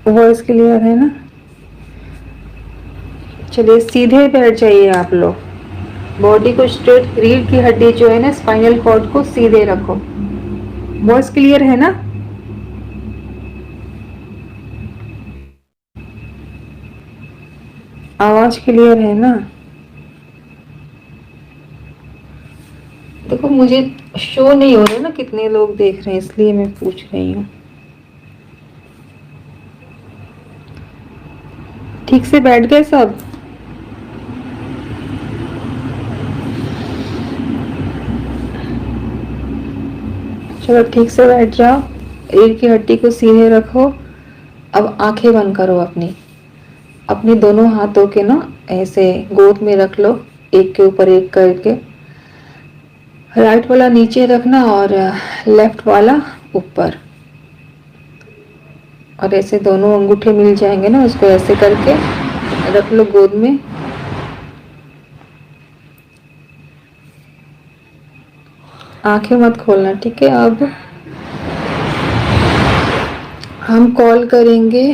Voice clear है ना? चलिए सीधे बैठ जाइए आप लोग, बॉडी को स्ट्रेट, रीढ़ की हड्डी जो है ना, स्पाइनल कॉर्ड को सीधे रखो। वॉइस क्लियर है ना? आवाज क्लियर है ना? देखो मुझे शो नहीं हो रहा ना कितने लोग देख रहे हैं, इसलिए मैं पूछ रही हूँ। ठीक से बैठ गए सब? चलो ठीक से बैठ जाओ, रीढ़ की हड्डी को सीधे रखो। अब आंखें बंद करो अपनी, अपने दोनों हाथों के ना ऐसे गोद में रख लो, एक के ऊपर एक करके। राइट वाला नीचे रखना और लेफ्ट वाला ऊपर, और ऐसे दोनों अंगूठे मिल जाएंगे ना, उसको ऐसे करके रख लो गोद में। आंखें मत खोलना, ठीक है? अब हम कॉल करेंगे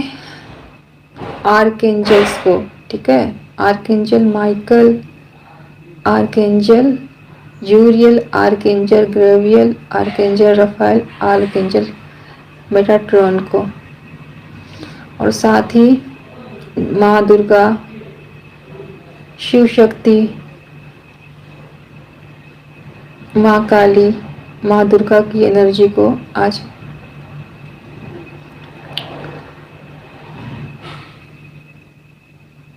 आर्कएंजल्स को, ठीक है? Archangel Michael, archangel Uriel, archangel Gabriel, archangel Raphael, archangel Metatron को, और साथ ही माँ दुर्गा, शिव शक्ति, माँ काली, माँ दुर्गा की एनर्जी को आज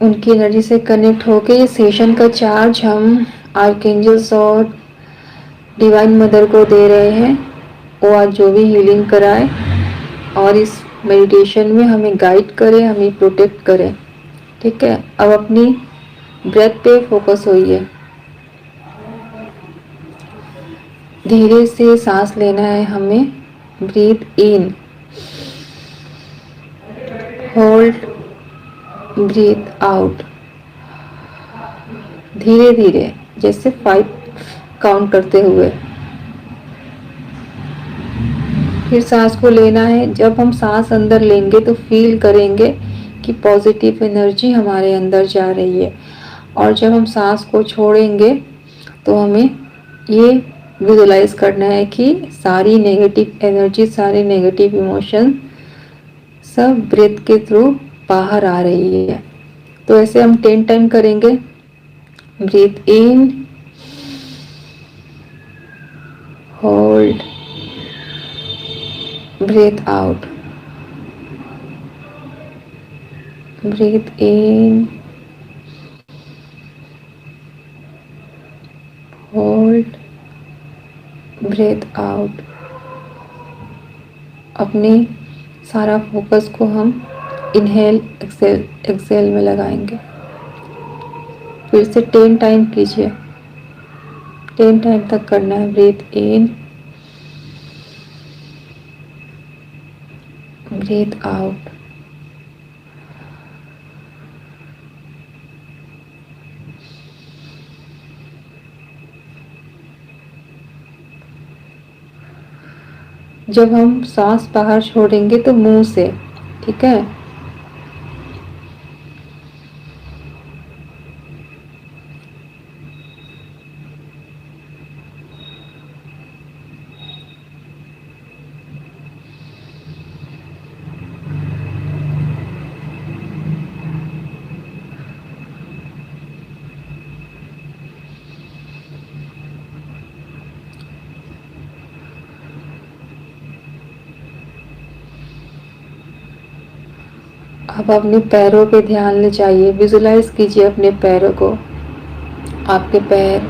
उनकी एनर्जी से कनेक्ट होके ये सेशन का चार्ज हम आर्कएंजल्स और डिवाइन मदर को दे रहे हैं। वो आज जो भी हीलिंग कराए और इस मेडिटेशन में हमें गाइड करें, हमें प्रोटेक्ट करें, ठीक है? अब अपनी ब्रेथ पे फोकस होइए। धीरे से सांस लेना है हमें। ब्रीथ इन, होल्ड, ब्रीथ आउट। धीरे धीरे, जैसे 5 काउंट करते हुए। फिर सांस को लेना है। जब हम सांस अंदर लेंगे तो फील करेंगे कि पॉजिटिव एनर्जी हमारे अंदर जा रही है, और जब हम सांस को छोड़ेंगे तो हमें ये विजुलाइज करना है कि सारी नेगेटिव एनर्जी, सारे नेगेटिव इमोशन सब ब्रेथ के थ्रू बाहर आ रही है। तो ऐसे हम 10 टाइम करेंगे। ब्रीथ इन, होल्ड, ब्रीथ आउट, ब्रीथ इन, होल्ड, ब्रीथ आउट। अपने सारा फोकस को हम इनहेल एक्सेल एक्सेल में लगाएंगे। फिर से 10 टाइम कीजिए, 10 टाइम तक करना है। ब्रीथ इन, ब्रीथ आउट। जब हम सांस बाहर छोड़ेंगे तो मुंह से, ठीक है? अब अपने पैरों पे ध्यान ले जाइए, विजुलाइज कीजिए अपने पैरों को। आपके पैर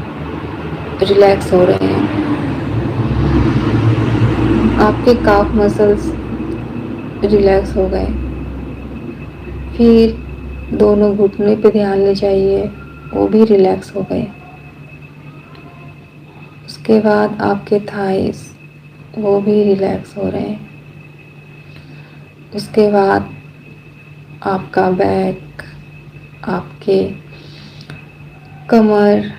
रिलैक्स हो रहे हैं, आपके काफ मसल्स रिलैक्स हो गए। फिर दोनों घुटने पे ध्यान ले जाइए, वो भी रिलैक्स हो गए। उसके बाद आपके थाइस, वो भी रिलैक्स हो रहे हैं। उसके बाद आपका बैक, आपके कमर,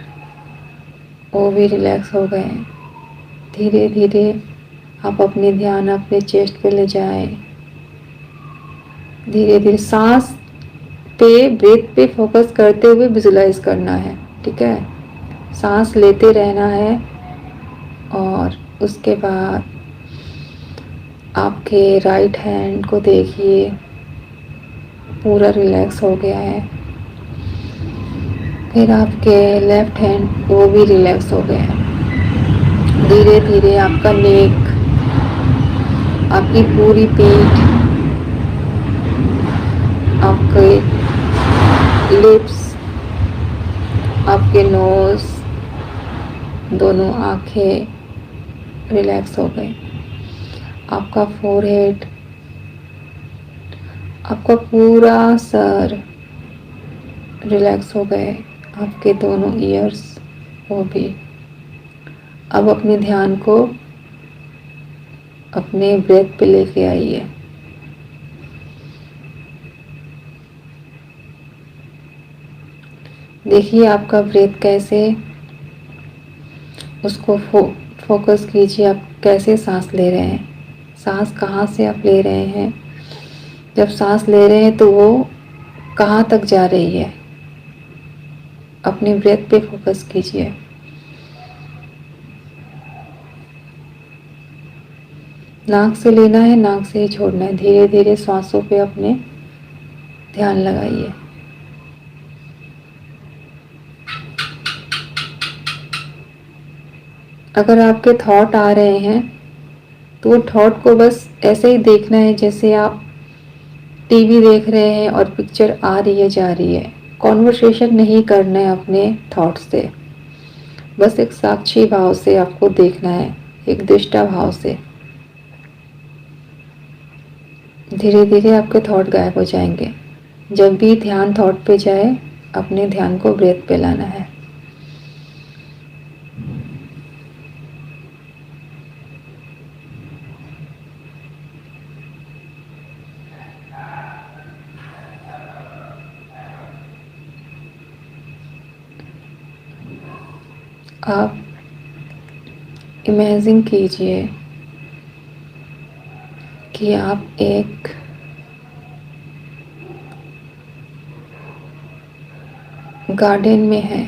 वो भी रिलैक्स हो गए। धीरे धीरे आप अपने ध्यान अपने चेस्ट पे ले जाएं। धीरे धीरे सांस पे, ब्रेथ पे फोकस करते हुए विजुलाइज करना है। ठीक है, सांस लेते रहना है और उसके बाद आपके राइट हैंड को देखिए पूरा रिलैक्स हो गया है। फिर आपके लेफ्ट हैंड वो भी रिलैक्स हो गया है। धीरे धीरे आपका नेक, आपकी पूरी पीठ, आपके लिप्स, आपके नोज, दोनों आंखें रिलैक्स हो गए। आपका फोरहेड, आपका पूरा सर रिलैक्स हो गए। आपके दोनों ईयर्स वो भी। अब अपने ध्यान को अपने ब्रेथ पे लेके आइए। देखिए आपका ब्रेथ कैसे, उसको फोकस कीजिए। आप कैसे सांस ले रहे हैं, सांस कहाँ से आप ले रहे हैं। जब सांस ले रहे हैं तो वो कहाँ तक जा रही है, अपने ब्रेथ पे फोकस कीजिए। नाक से लेना है, नाक से ही छोड़ना है। धीरे धीरे सांसों पे अपने ध्यान लगाइए। अगर आपके थॉट आ रहे हैं तो वो थॉट को बस ऐसे ही देखना है जैसे आप टीवी देख रहे हैं और पिक्चर आ रही है जा रही है। कॉन्वर्सेशन नहीं करना है अपने थॉट से, बस एक साक्षी भाव से आपको देखना है, एक दृष्टा भाव से। धीरे धीरे आपके थॉट गायब हो जाएंगे। जब भी ध्यान थॉट पे जाए, अपने ध्यान को ब्रेथ पे लाना है। आप इमेजिन कीजिए कि आप एक गार्डन में हैं,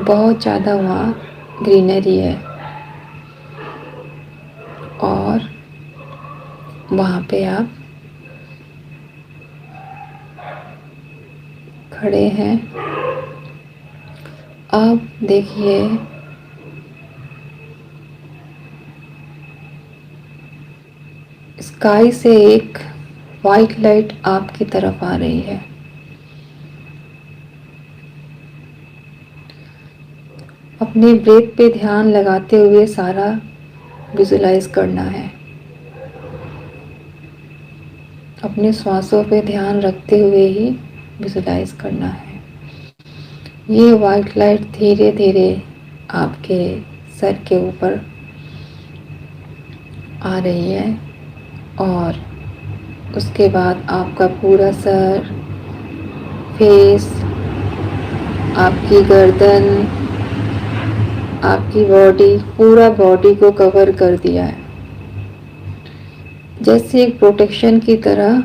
बहुत ज़्यादा वहाँ ग्रीनरी है और वहाँ पे आप खड़े हैं। अब देखिए स्काई से एक वाइट लाइट आपकी तरफ आ रही है। अपने ब्रेथ पे ध्यान लगाते हुए सारा विजुलाइज करना है। अपने श्वासों पे ध्यान रखते हुए ही विजुलाइज करना है। ये वाइट लाइट धीरे धीरे आपके सर के ऊपर आ रही है और उसके बाद आपका पूरा सर, फेस, आपकी गर्दन, आपकी बॉडी, पूरा बॉडी को कवर कर दिया है। जैसे एक प्रोटेक्शन की तरह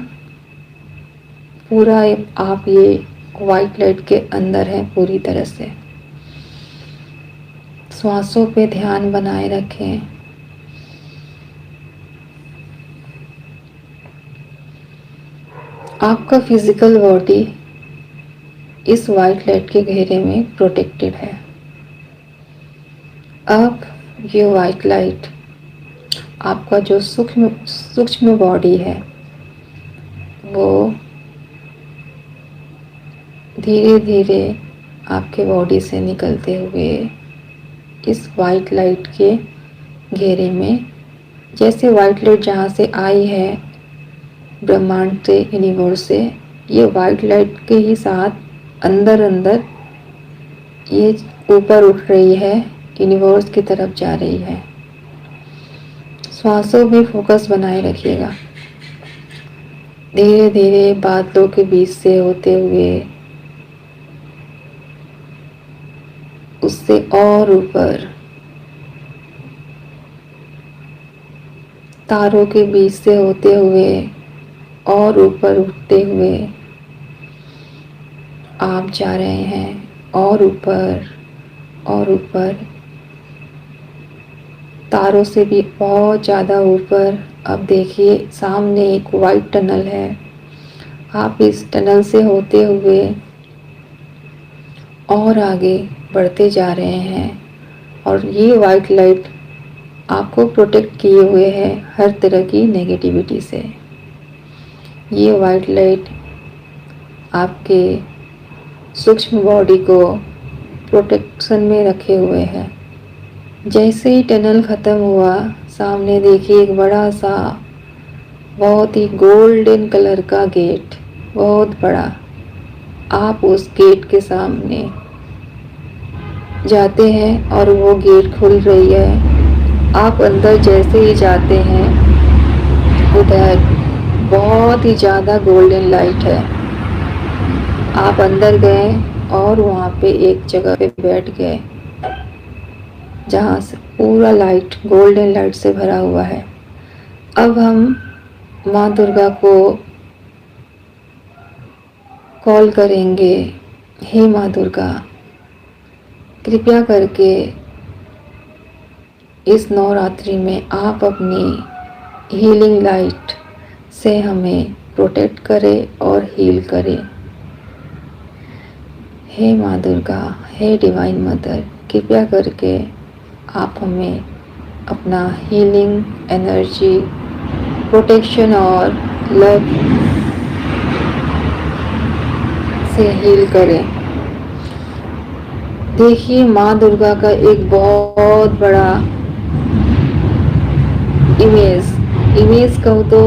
पूरा आप ये वाइट लाइट के अंदर हैं पूरी तरह से। श्वासों पे ध्यान बनाए रखें। आपका फिजिकल बॉडी इस वाइट लाइट के घेरे में प्रोटेक्टेड है। अब ये वाइट लाइट आपका जो सूक्ष्म बॉडी है वो धीरे धीरे आपके बॉडी से निकलते हुए इस वाइट लाइट के घेरे में, जैसे वाइट लाइट जहाँ से आई है ब्रह्मांड से, यूनिवर्स से, ये वाइट लाइट के ही साथ अंदर अंदर ये ऊपर उठ रही है, यूनिवर्स की तरफ जा रही है। श्वासों में फोकस बनाए रखिएगा। धीरे धीरे बादलों के बीच से होते हुए उससे और ऊपर, तारों के बीच से होते हुए और ऊपर उठते हुए आप जा रहे हैं, और ऊपर और ऊपर, तारों से भी बहुत ज़्यादा ऊपर। अब देखिए सामने एक वाइट टनल है। आप इस टनल से होते हुए और आगे बढ़ते जा रहे हैं, और ये वाइट लाइट आपको प्रोटेक्ट किए हुए है हर तरह की नेगेटिविटी से। ये वाइट लाइट आपके सूक्ष्म बॉडी को प्रोटेक्शन में रखे हुए है। जैसे ही टनल ख़त्म हुआ, सामने देखिए एक बड़ा सा बहुत ही गोल्डन कलर का गेट, बहुत बड़ा। आप उस गेट के सामने जाते हैं और वो गेट खुल रही है। आप अंदर जैसे ही जाते हैं, उधर बहुत ही ज़्यादा गोल्डन लाइट है। आप अंदर गए और वहाँ पे एक जगह पे बैठ गए जहाँ से पूरा लाइट गोल्डन लाइट से भरा हुआ है। अब हम माँ दुर्गा को कॉल करेंगे, हे माँ दुर्गा, कृपया करके इस नवरात्रि में आप अपनी हीलिंग लाइट से हमें प्रोटेक्ट करें और हील करें। हे माँ दुर्गा, हे डिवाइन मदर, कृपया करके आप हमें अपना हीलिंग एनर्जी, प्रोटेक्शन और लव से हील करें। देखिए माँ दुर्गा का एक बहुत बड़ा इमेज कहूँ तो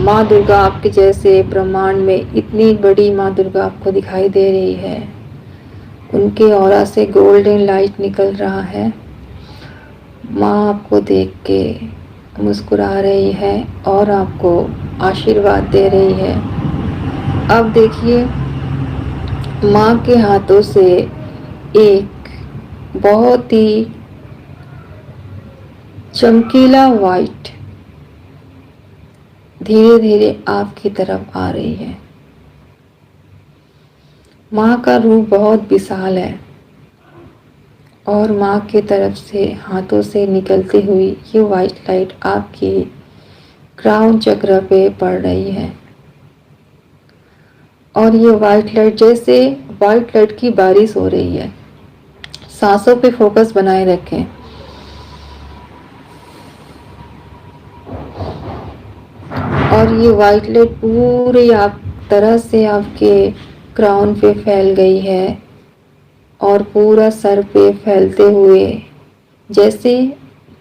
माँ दुर्गा आपके जैसे ब्रह्मांड में इतनी बड़ी माँ दुर्गा आपको दिखाई दे रही है। उनके ऑरा से गोल्डन लाइट निकल रहा है। माँ आपको देख के मुस्कुरा रही है और आपको आशीर्वाद दे रही है। अब देखिए माँ के हाथों से एक बहुत ही चमकीला वाइट धीरे धीरे आपकी तरफ आ रही है। माँ का रूप बहुत विशाल है और माँ की तरफ से हाथों से निकलती हुई ये वाइट लाइट आपकी क्राउन चक्र पे पड़ रही है। और ये वाइट लाइट जैसे वाइट लाइट की बारिश हो रही है। सांसों पे फोकस बनाए रखें। और ये वाइट लाइट पूरी आप तरह से आपके क्राउन पे फैल गई है और पूरा सर पे फैलते हुए, जैसे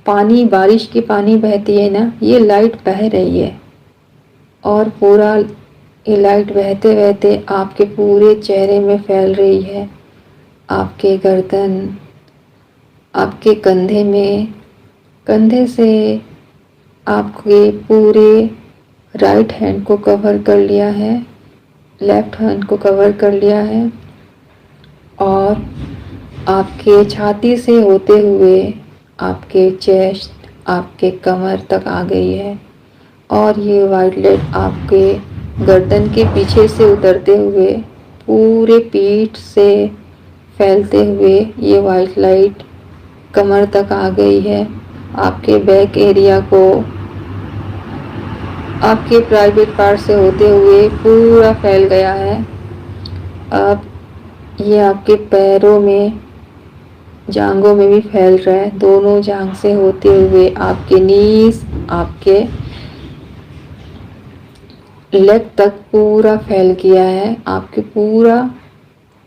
पानी, बारिश की पानी बहती है ना, ये लाइट बह रही है। और पूरा ये लाइट बहते बहते आपके पूरे चेहरे में फैल रही है। आपके गर्दन, आपके कंधे में, कंधे से आपके पूरे राइट हैंड को कवर कर लिया है, लेफ्ट हैंड को कवर कर लिया है, और आपके छाती से होते हुए आपके चेस्ट, आपके कमर तक आ गई है। और ये वाइट लाइट आपके गर्दन के पीछे से उतरते हुए पूरे पीठ से फैलते हुए ये वाइट लाइट कमर तक आ गई है। आपके बैक एरिया को, आपके प्राइवेट पार्ट से होते हुए पूरा फैल गया है। अब ये आपके पैरों में, जांघों में भी फैल रहा है। दोनों जांघ से होते हुए आपके नीज, आपके लेग तक पूरा फैल गया है। आपके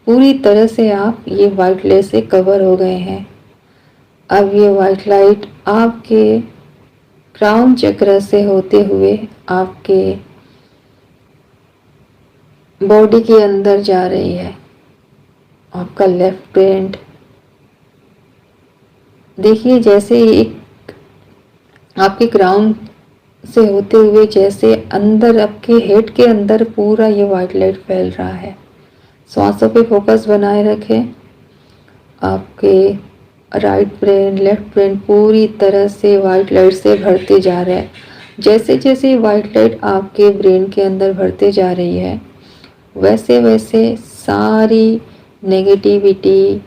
पूरी तरह से आप ये वाइट लाइट से कवर हो गए हैं। अब ये वाइट लाइट आपके क्राउन चक्र से होते हुए आपके बॉडी के अंदर जा रही है। आपका लेफ्ट हैंड देखिए, जैसे एक आपके क्राउन से होते हुए जैसे अंदर, आपके हेड के अंदर पूरा ये वाइट लाइट फैल रहा है। सांसों पे फोकस बनाए रखें। आपके राइट ब्रेन, लेफ्ट ब्रेन पूरी तरह से वाइट लाइट से भरते जा रहे हैं। जैसे जैसे वाइट लाइट आपके ब्रेन के अंदर भरते जा रही है, वैसे वैसे सारी नेगेटिविटी,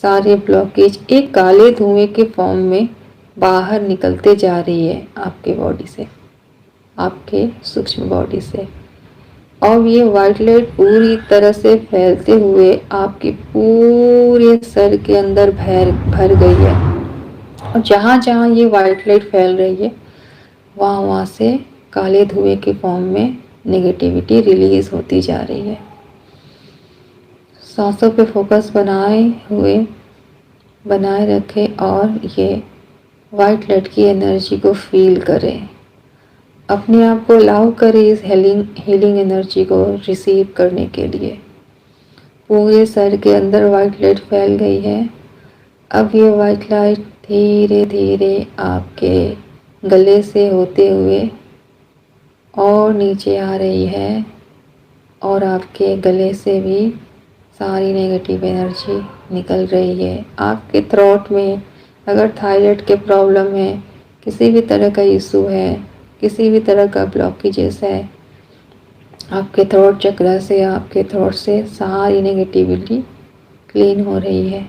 सारे ब्लॉकेज एक काले धुएं के फॉर्म में बाहर निकलते जा रही है आपके बॉडी से, आपके सूक्ष्म बॉडी से। अब ये वाइट लाइट पूरी तरह से फैलते हुए आपके पूरे सर के अंदर भर गई है। और जहाँ जहाँ ये वाइट लाइट फैल रही है, वहाँ वहाँ से काले धुएं के फॉर्म में नेगेटिविटी रिलीज होती जा रही है। सांसों पे फोकस बनाए रखें और ये वाइट लाइट की एनर्जी को फील करें। अपने आप को अलाउ करें इस हीलिंग एनर्जी को रिसीव करने के लिए। पूरे सर के अंदर वाइट लाइट फैल गई है। अब ये वाइट लाइट धीरे धीरे आपके गले से होते हुए और नीचे आ रही है, और आपके गले से भी सारी नेगेटिव एनर्जी निकल रही है। आपके थ्रोट में अगर थायराइड के प्रॉब्लम है, किसी भी तरह का इशू है, किसी भी तरह का ब्लॉकेजेस है, आपके थ्रोट चक्र से, आपके थ्रोट से सारी नेगेटिविटी क्लीन हो रही है।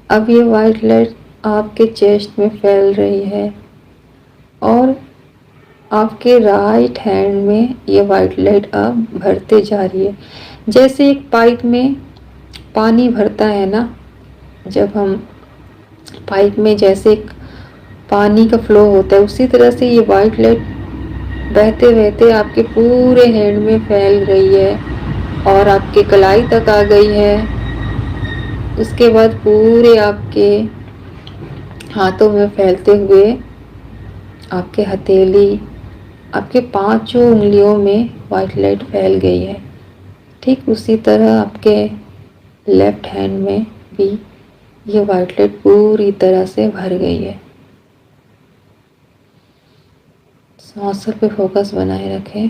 अब ये वाइट लाइट आपके चेस्ट में फैल रही है और आपके राइट हैंड में ये वाइट लाइट अब भरते जा रही है। जैसे एक पाइप में पानी भरता है ना, जब हम पाइप में जैसे पानी का फ्लो होता है, उसी तरह से ये वाइट लाइट बहते बहते आपके पूरे हैंड में फैल रही है और आपके कलाई तक आ गई है। उसके बाद पूरे आपके हाथों में फैलते हुए आपके हथेली, आपके पांचों उंगलियों में वाइट लाइट फैल गई है। ठीक उसी तरह आपके लेफ्ट हैंड में भी ये वाइट लाइट पूरी तरह से भर गई है। सांसों पे फोकस बनाए रखें।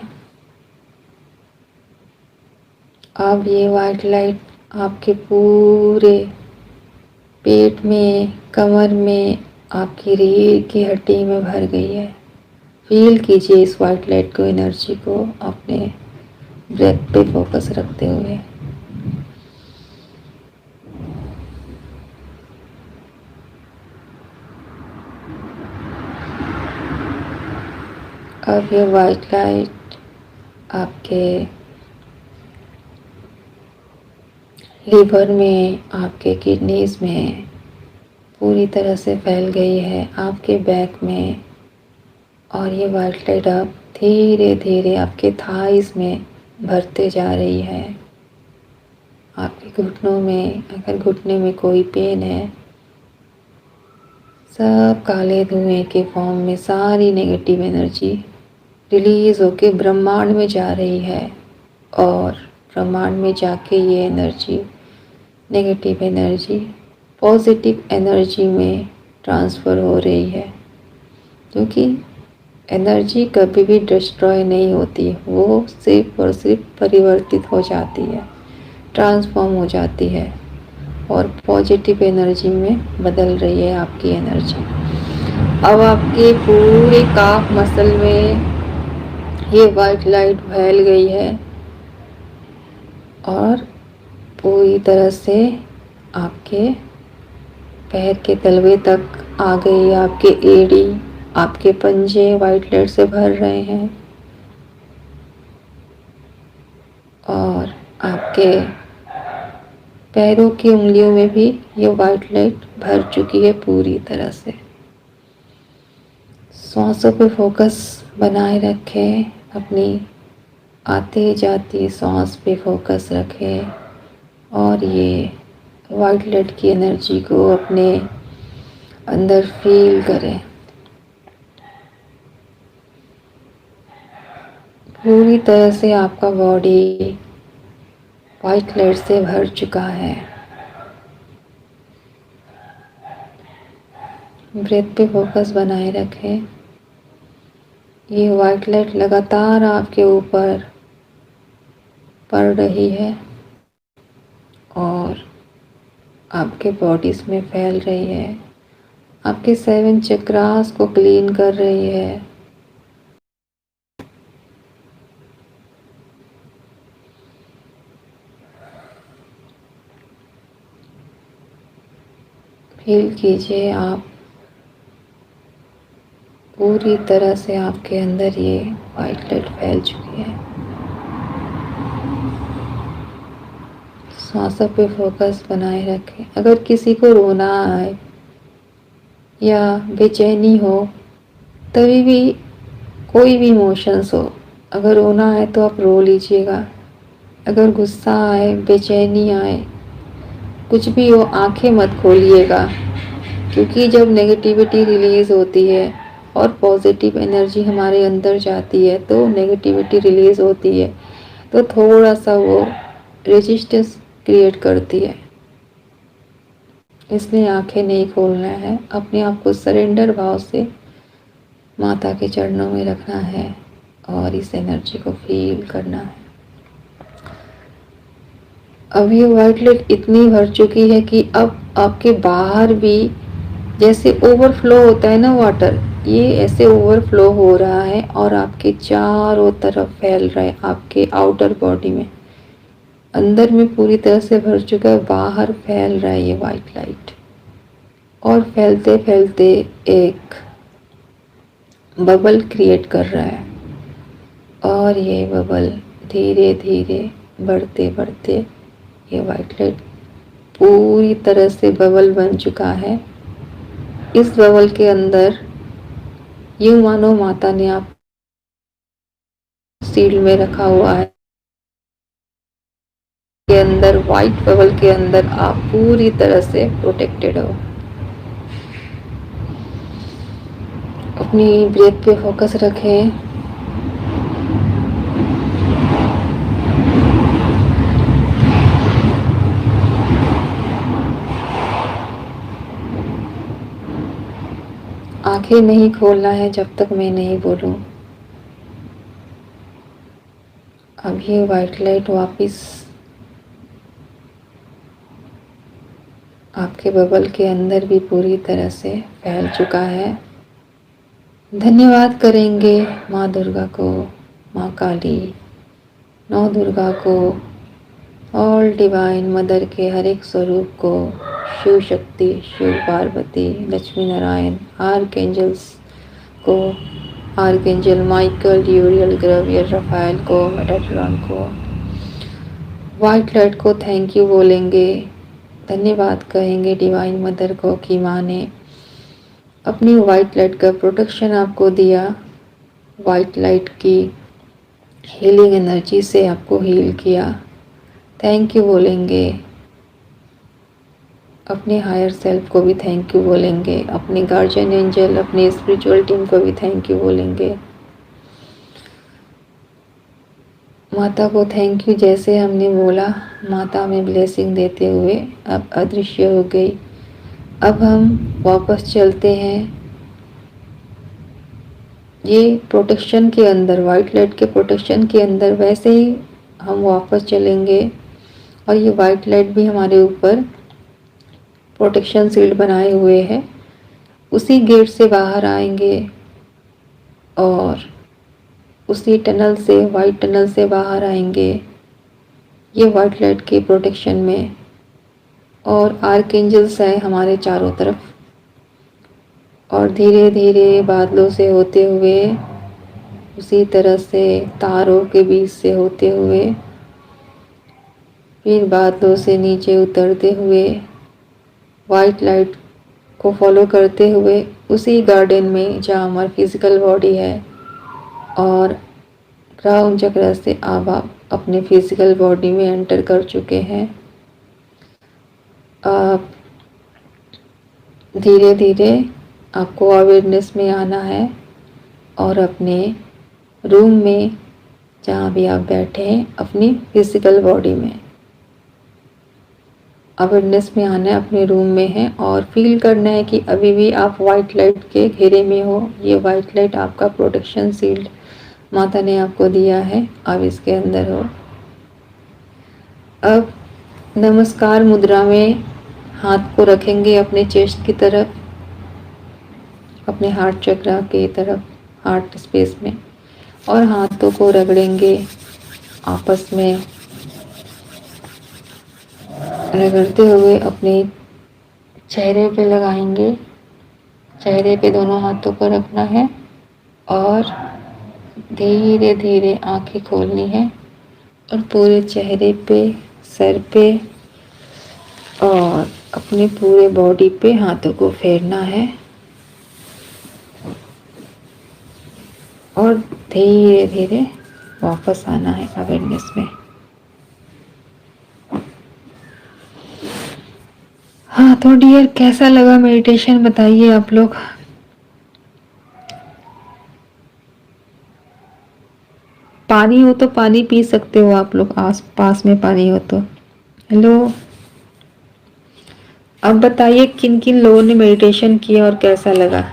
अब ये वाइट लाइट आपके पूरे पेट में, कमर में, आपकी रीढ़ की हड्डी में भर गई है। फील कीजिए इस वाइट लाइट को, एनर्जी को, अपने ब्रेथ पे फोकस रखते हुए। अब ये वाइट लाइट आपके लीवर में, आपके किडनीज में पूरी तरह से फैल गई है, आपके बैक में। और ये वाइट लाइट अब धीरे धीरे आपके थाइस में भरते जा रही है। आपके घुटनों में, अगर घुटने में कोई पेन है, सब काले धुएं के फॉर्म में सारी नेगेटिव एनर्जी रिलीज होके ब्रह्मांड में जा रही है। और ब्रह्मांड में जाके ये energy, negative energy positive energy में ट्रांसफ़र हो रही है। क्योंकि एनर्जी कभी भी डिस्ट्रॉय नहीं होती, वो सिर्फ और सिर्फ परिवर्तित हो जाती है, ट्रांसफॉर्म हो जाती है और पॉजिटिव एनर्जी में बदल रही है आपकी एनर्जी। अब आपके पूरे काफ मसल में ये वाइट लाइट फैल गई है और पूरी तरह से आपके पैर के तलवे तक आ गई। आपके एड़ी, आपके पंजे वाइट लाइट से भर रहे हैं और आपके पैरों की उंगलियों में भी ये वाइट लाइट भर चुकी है पूरी तरह से। सांसों पे फोकस बनाए रखें, अपनी आते जाती सांस पे फोकस रखें और ये वाइट लाइट की एनर्जी को अपने अंदर फील करें। पूरी तरह से आपका बॉडी वाइट लाइट से भर चुका है। ब्रेथ पे फोकस बनाए रखें। ये वाइट लाइट लगातार आपके ऊपर पड़ रही है और आपके बॉडीज में फैल रही है, आपके 7 चक्रास को क्लीन कर रही है फील कीजिए आप पूरी तरह से आपके अंदर ये वाइट लाइट फैल चुकी है। सांसों पे फोकस बनाए रखें। अगर किसी को रोना आए या बेचैनी हो, तभी भी कोई भी इमोशंस हो, अगर रोना आए तो आप रो लीजिएगा। अगर गुस्सा आए, बेचैनी आए, कुछ भी हो, आंखें मत खोलिएगा, क्योंकि जब नेगेटिविटी रिलीज़ होती है और पॉजिटिव एनर्जी हमारे अंदर जाती है तो नेगेटिविटी रिलीज़ होती है, तो थोड़ा सा वो रेजिस्टेंस क्रिएट करती है। इसलिए आंखें नहीं खोलना है, अपने आप को सरेंडर भाव से माता के चरणों में रखना है और इस एनर्जी को फील करना है। अब ये वाइट लाइट इतनी भर चुकी है कि अब आपके बाहर भी जैसे ओवरफ्लो होता है ना वाटर, ये ऐसे ओवरफ्लो हो रहा है और आपके चारों तरफ फैल रहा है, आपके आउटर बॉडी में, अंदर में पूरी तरह से भर चुका है, बाहर फैल रहा है ये वाइट लाइट। और फैलते फैलते एक बबल क्रिएट कर रहा है और ये बबल धीरे धीरे बढ़ते बढ़ते ये वाइट लाइट पूरी तरह से बबल बन चुका है। इस बबल के अंदर यूं मानो माता ने आप सील में रखा हुआ है। के अंदर वाइट बबल के अंदर आप पूरी तरह से प्रोटेक्टेड हो। अपनी ब्रेथ पे फोकस रखें। आंखें नहीं खोलना है जब तक मैं नहीं बोलूं। अब ये वाइट लाइट वापस आपके बबल के अंदर भी पूरी तरह से फैल चुका है। धन्यवाद करेंगे माँ दुर्गा को, माँ काली, नौ दुर्गा को, ऑल डिवाइन मदर के हर एक स्वरूप को, शिव शक्ति, शिव पार्वती, लक्ष्मी नारायण, आर्कएंजल्स को, आर्कएंजल माइकल, यूरियल, ग्रेवियर, रफाइल को, मेटाट्रॉन को, वाइट लाइट को थैंक यू बोलेंगे, धन्यवाद कहेंगे डिवाइन मदर को कि माँ ने अपनी वाइट लाइट का प्रोटेक्शन आपको दिया, वाइट लाइट की हीलिंग एनर्जी से आपको हील किया। थैंक यू बोलेंगे। अपने हायर सेल्फ को भी थैंक यू बोलेंगे, अपने गार्जियन एंजल, अपने स्पिरिचुअल टीम को भी थैंक यू बोलेंगे। माता को थैंक यू जैसे हमने बोला, माता में ब्लेसिंग देते हुए अब अदृश्य हो गई। अब हम वापस चलते हैं ये प्रोटेक्शन के अंदर, वाइट लाइट के प्रोटेक्शन के अंदर, वैसे ही हम वापस चलेंगे और ये वाइट लाइट भी हमारे ऊपर प्रोटेक्शन शील्ड बनाए हुए है। उसी गेट से बाहर आएंगे और उसी टनल से, वाइट टनल से बाहर आएंगे ये वाइट लाइट के प्रोटेक्शन में। और आर्कएंजल्स है हमारे चारों तरफ और धीरे धीरे बादलों से होते हुए, उसी तरह से तारों के बीच से होते हुए, फिर बादलों से नीचे उतरते हुए, वाइट लाइट को फॉलो करते हुए उसी गार्डन में जहाँ हमारी फिजिकल बॉडी है, और क्राउन चक्र से आप अपने फिजिकल बॉडी में एंटर कर चुके हैं। आप धीरे धीरे आपको अवेयरनेस में आना है और अपने रूम में जहाँ भी आप बैठे हैं अपनी फिजिकल बॉडी में अवेयरनेस में आना है, अपने रूम में है और फील करना है कि अभी भी आप वाइट लाइट के घेरे में हो। ये वाइट लाइट आपका प्रोटेक्शन शील्ड माता ने आपको दिया है, आप इसके अंदर हो। अब नमस्कार मुद्रा में हाथ को रखेंगे अपने चेस्ट की तरफ, अपने हार्ट चक्र की तरफ, हार्ट स्पेस में, और हाथों को रगड़ेंगे आपस में, रगड़ते हुए अपने चेहरे पे लगाएंगे। चेहरे पे दोनों हाथों को रखना है और धीरे धीरे आंखें खोलनी है और पूरे चेहरे पे, सर पे और अपने पूरे बॉडी पे हाथों को फेरना है और धीरे धीरे वापस आना है अवेयरनेस में। हाँ तो डियर, कैसा लगा मेडिटेशन बताइए आप लोग। पानी हो तो पानी पी सकते हो आप लोग, आस पास में पानी हो तो। हेलो, अब बताइए किन किन लोगों ने मेडिटेशन किया और कैसा लगा।